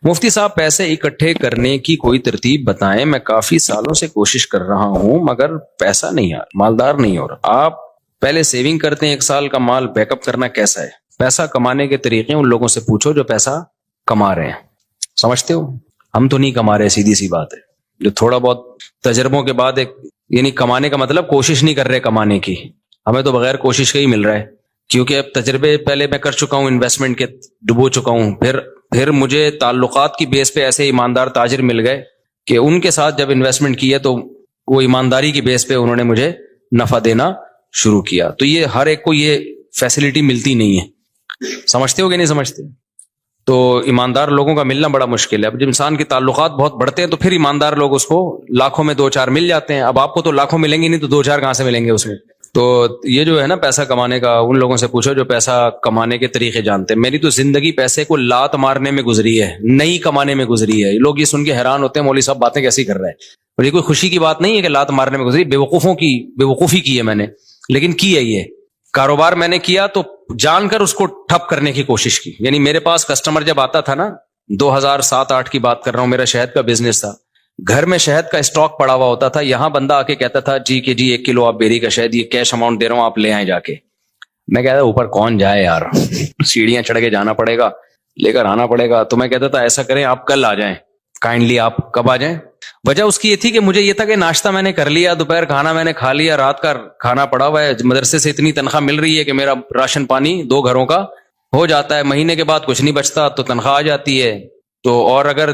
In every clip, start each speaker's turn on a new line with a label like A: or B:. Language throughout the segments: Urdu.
A: مفتی صاحب پیسے اکٹھے کرنے کی کوئی ترتیب بتائیں، میں کافی سالوں سے کوشش کر رہا ہوں مگر پیسہ نہیں آ رہا، مالدار نہیں ہو رہا۔ آپ پہلے سیونگ کرتے ہیں، 1 سال کا مال بیک اپ کرنا کیسا ہے؟ پیسہ کمانے کے طریقے ان لوگوں سے پوچھو جو پیسہ کما رہے ہیں، سمجھتے ہو؟ ہم تو نہیں کما رہے، سیدھی سی بات ہے۔ جو تھوڑا بہت تجربوں کے بعد ایک یعنی کمانے کا مطلب کوشش نہیں کر رہے کمانے کی، ہمیں تو بغیر کوشش کے ہی مل رہا ہے، کیونکہ اب تجربے پہلے میں کر چکا ہوں، انویسٹمنٹ کے ڈبو چکا ہوں، پھر مجھے تعلقات کی بیس پہ ایسے ایماندار تاجر مل گئے کہ ان کے ساتھ جب انویسٹمنٹ کی ہے تو وہ ایمانداری کی بیس پہ انہوں نے مجھے نفع دینا شروع کیا۔ تو یہ ہر ایک کو یہ فیسلٹی ملتی نہیں ہے، سمجھتے ہو کہ نہیں سمجھتے؟ تو ایماندار لوگوں کا ملنا بڑا مشکل ہے۔ اب جب انسان کے تعلقات بہت بڑھتے ہیں تو پھر ایماندار لوگ اس کو لاکھوں میں 2-4 مل جاتے ہیں۔ اب آپ کو تو لاکھوں ملیں گے نہیں تو 2-4 کہاں سے ملیں گے اس میں؟ تو یہ جو ہے نا پیسہ کمانے کا، ان لوگوں سے پوچھو جو پیسہ کمانے کے طریقے جانتے ہیں۔ میری تو زندگی پیسے کو لات مارنے میں گزری ہے، نہیں کمانے میں گزری ہے۔ لوگ یہ سن کے حیران ہوتے ہیں مولوی صاحب باتیں کیسی کر رہے ہیں، اور یہ کوئی خوشی کی بات نہیں ہے کہ لات مارنے میں گزری، بیوقوفی کی ہے میں نے، لیکن کی ہے یہ کاروبار میں نے کیا تو جان کر اس کو ٹھپ کرنے کی کوشش کی۔ یعنی میرے پاس کسٹمر جب آتا تھا نا، 2007-8 کی بات کر رہا ہوں، میرا شہد کا بزنس تھا، گھر میں شہد کا اسٹاک پڑا ہوا ہوتا تھا، یہاں بندہ آ کے کہتا تھا جی 1 کلو آپ بیری کا شہد، یہ کیش اماؤنٹ دے رہا ہوں آپ لے آئیں جا کے۔ میں کہتا اوپر کون جائے یار، سیڑھیاں چڑھ کے جانا پڑے گا، لے کر آنا پڑے گا۔ تو میں کہتا تھا ایسا کریں آپ کل آ جائیں، کائنڈلی آپ کب آ جائیں؟ وجہ اس کی یہ تھی کہ مجھے یہ تھا کہ ناشتہ میں نے کر لیا، دوپہر کھانا میں نے کھا لیا، رات کا کھانا پڑا ہوا ہے، مدرسے سے اتنی تنخواہ مل رہی ہے کہ میرا راشن پانی 2 گھروں کا ہو جاتا ہے، مہینے کے بعد کچھ نہیں بچتا تو تنخواہ آ جاتی ہے۔ تو اور اگر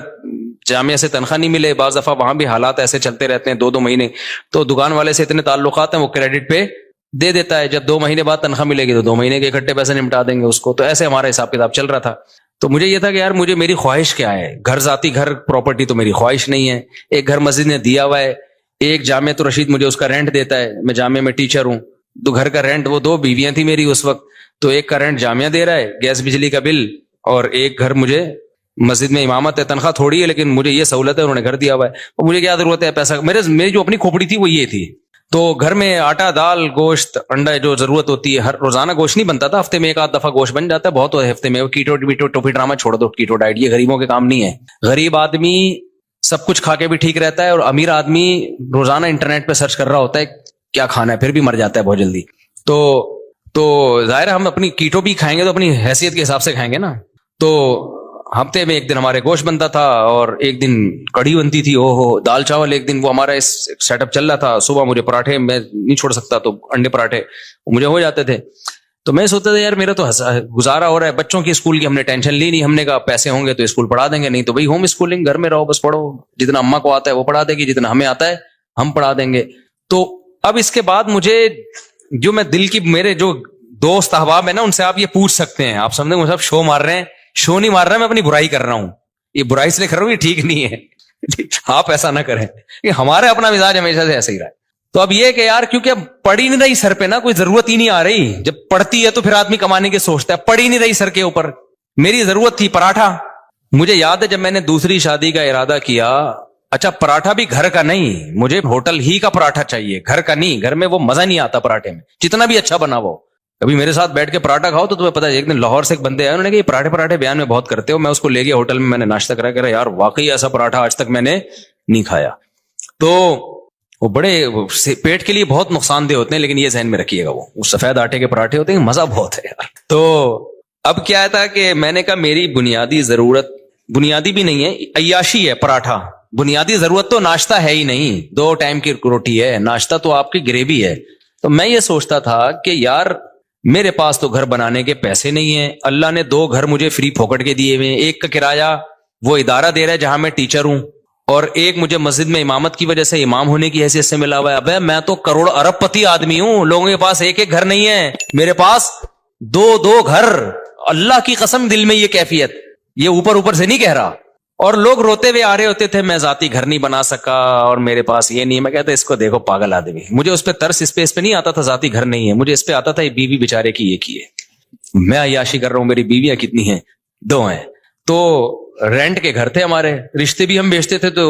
A: جامعہ سے تنخواہ نہیں ملے، بعض دفعہ وہاں بھی حالات ایسے چلتے رہتے ہیں 2 مہینے، تو دکان والے سے اتنے تعلقات ہیں وہ کریڈٹ پہ دے دیتا ہے، جب 2 مہینے بعد تنخواہ ملے گی تو 2 مہینے کے اکٹھے پیسے نمٹا دیں گے اس کو۔ تو ایسے ہمارا حساب کتاب چل رہا تھا۔ تو مجھے یہ تھا کہ یار میری خواہش کیا ہے، ذاتی گھر پراپرٹی تو میری خواہش نہیں ہے، ایک گھر مسجد نے دیا ہوا ہے، ایک جامعہ تو رشید مجھے اس کا رینٹ دیتا ہے، میں جامعہ میں ٹیچر ہوں، تو گھر کا رینٹ، وہ 2 بیویاں تھی میری اس وقت، تو ایک کا رینٹ جامعہ دے رہا ہے، گیس بجلی کا بل، اور ایک گھر مجھے مسجد میں امامت ہے، تنخواہ تھوڑی ہے لیکن مجھے یہ سہولت ہے، انہوں نے گھر دیا ہوا ہے، اور مجھے کیا ضرورت ہے پیسہ، میری جو اپنی کھوپڑی تھی وہ یہ تھی۔ تو گھر میں آٹا، دال، گوشت، انڈا جو ضرورت ہوتی ہے، ہر روزانہ گوشت نہیں بنتا تھا، ہفتے میں 1 آدھ دفعہ گوشت بن جاتا ہے، بہت ہفتے میں۔ کیٹو ٹوپی ڈرامہ چھوڑ دو، کیٹو ڈائٹ یہ غریبوں کے کام نہیں ہے۔ غریب آدمی سب کچھ کھا کے بھی ٹھیک رہتا ہے، اور امیر آدمی روزانہ انٹرنیٹ پہ سرچ کر رہا ہوتا ہے کیا کھانا ہے، پھر بھی مر جاتا ہے بہت جلدی۔ تو ظاہر ہے ہم اپنی کیٹو بھی کھائیں گے تو اپنی حیثیت کے حساب سے کھائیں گے نا۔ تو ہفتے میں 1 دن ہمارے گوشت بنتا تھا، اور 1 دن کڑھی بنتی تھی، دال چاول 1 دن، وہ ہمارا اس سیٹ اپ چل رہا تھا۔ صبح مجھے پراٹھے، میں نہیں چھوڑ سکتا تو انڈے پراٹھے مجھے ہو جاتے تھے۔ تو میں سوچتا تھا یار میرا تو گزارا ہو رہا ہے، بچوں کی اسکول کی ہم نے ٹینشن لی نہیں، ہم نے کہا پیسے ہوں گے تو اسکول پڑھا دیں گے، نہیں تو بھائی ہوم اسکولنگ، گھر میں رہو بس پڑھو، جتنا اماں کو آتا ہے وہ پڑھا دے گی، جتنا ہمیں آتا ہے ہم پڑھا دیں گے۔ تو اب اس کے بعد مجھے جو میں دل کی، میرے جو دوست احباب ہیں نا، ان سے آپ یہ پوچھ سکتے ہیں، آپ سمجھیں مجھے شو مار رہے ہیں، شو نہیں مار رہا، میں اپنی برائی کر رہا ہوں، یہ برائی سے لے کر رہا ہوں، یہ ٹھیک نہیں ہے، آپ ایسا نہ کریں، یہ ہمارا اپنا مزاج ہمیشہ سے ایسا ہی رہا ہے۔ تو اب یہ کہ یار کیونکہ اب پڑ ہی نہیں رہی سر پہ نا، کوئی ضرورت ہی نہیں آ رہی، جب پڑتی ہے تو پھر آدمی کمانے کے سوچتا ہے، پڑ ہی نہیں رہی سر کے اوپر۔ میری ضرورت تھی پراٹھا، مجھے یاد ہے جب میں نے دوسری شادی کا ارادہ کیا، اچھا پراٹھا بھی گھر کا نہیں، مجھے ہوٹل ہی کا پراٹھا چاہیے، گھر کا نہیں، گھر میں وہ مزہ نہیں آتا پراٹھے میں، جتنا بھی اچھا بنا وہ۔ کبھی میرے ساتھ بیٹھ کے پراٹھا کھاؤ تو تمہیں پتا ہے، ایک دن لاہور سے ایک بندے آئے، انہوں نے کہا یہ پراٹھے بیان میں بہت کرتے ہو، میں اس کو لے گیا ہوٹل میں نے ناشتہ کرا، کہہ رہا یار واقعی ایسا پراٹھا آج تک میں نے نہیں کھایا۔ تو وہ بڑے پیٹ کے لیے بہت نقصان دہ ہوتے ہیں، لیکن یہ ذہن میں رکھیے گا، وہ سفید آٹے کے پراٹھے ہوتے ہیں، مزہ بہت ہے یار۔ تو اب کیا تھا کہ میں نے کہا میری بنیادی ضرورت، بنیادی بھی نہیں ہے، عیاشی ہے پراٹھا، بنیادی ضرورت تو ناشتہ ہے ہی نہیں، 2 ٹائم کی روٹی ہے، ناشتہ تو آپ کی گریوی ہے۔ تو میں یہ سوچتا تھا کہ یار میرے پاس تو گھر بنانے کے پیسے نہیں ہیں، اللہ نے 2 گھر مجھے فری پھوکٹ کے دیے ہوئے، ایک کا کرایہ وہ ادارہ دے رہا ہے جہاں میں ٹیچر ہوں، اور ایک مجھے مسجد میں امامت کی وجہ سے امام ہونے کی حیثیت سے ملا ہوا ہے۔ ابے میں تو کروڑ ارب پتی آدمی ہوں، لوگوں کے پاس 1 گھر نہیں ہے، میرے پاس 2 گھر، اللہ کی قسم دل میں یہ کیفیت، یہ اوپر سے نہیں کہہ رہا۔ اور لوگ روتے ہوئے آ رہے ہوتے تھے میں ذاتی گھر نہیں بنا سکا اور میرے پاس یہ نہیں ہے، میں کہتا اس کو دیکھو پاگل آدمی، مجھے اس پہ ترس اس پہ نہیں آتا تھا ذاتی گھر نہیں ہے، مجھے اس پہ آتا تھا یہ بیوی بیچارے کی یہ کی ہے، میں عیاشی کر رہا ہوں، میری بیویاں کتنی ہیں، 2 ہیں۔ تو رینٹ کے گھر تھے ہمارے، رشتے بھی ہم بیچتے تھے، تو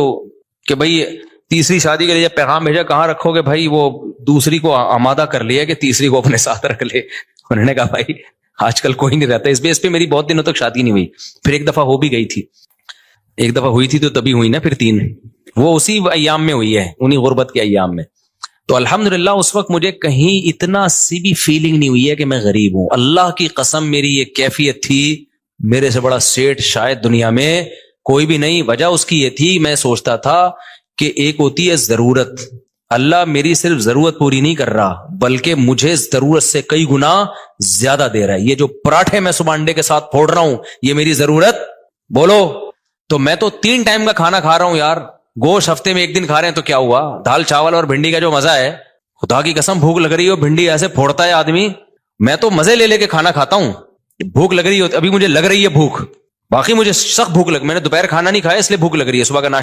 A: کہ بھائی تیسری شادی کے لیے جب پیغام بھیجا کہاں رکھو گے بھائی، وہ دوسری کو آمادہ کر لیا کہ تیسری کو اپنے ساتھ رکھ لے، انہوں نے کہا بھائی آج کل کوئی نہیں رہتا، اس بیس پہ میری بہت دنوں تک شادی نہیں ہوئی، پھر ایک دفعہ ہو بھی گئی تھی۔ ایک دفعہ ہوئی تھی تو تبھی ہوئی نا پھر 3, وہ اسی ایام میں ہوئی ہے, انہی غربت کے ایام میں. تو الحمدللہ اس وقت مجھے کہیں اتنا سی بھی فیلنگ نہیں ہوئی ہے کہ میں غریب ہوں. اللہ کی قسم میری یہ کیفیت تھی, میرے سے بڑا سیٹ شاید دنیا میں کوئی بھی نہیں. وجہ اس کی یہ تھی, میں سوچتا تھا کہ ایک ہوتی ہے ضرورت, اللہ میری صرف ضرورت پوری نہیں کر رہا بلکہ مجھے ضرورت سے کئی گنا زیادہ دے رہا ہے. یہ جو پراٹھے میں صبح انڈے کے ساتھ پھوڑ رہا ہوں یہ میری ضرورت بولو. تو میں تو 3 ٹائم کا کھانا کھا رہا ہوں یار, گوشت ہفتے میں 1 دن کھا رہے ہیں تو کیا ہوا, دال چاول اور بھنڈی کا جو مزہ ہے, خدا کی قسم بھوک لگ رہی ہو, بھنڈی ایسے پھوڑتا ہے آدمی, میں تو مزے لے لے کے کھانا کھاتا ہوں. بھوک لگ رہی ہو, ابھی مجھے لگ رہی ہے بھوک, باقی مجھے سخت بھوک میں نے دوپہر کھانا نہیں کھایا اس لیے بھوک لگ رہی ہے, صبح کا ناشتہ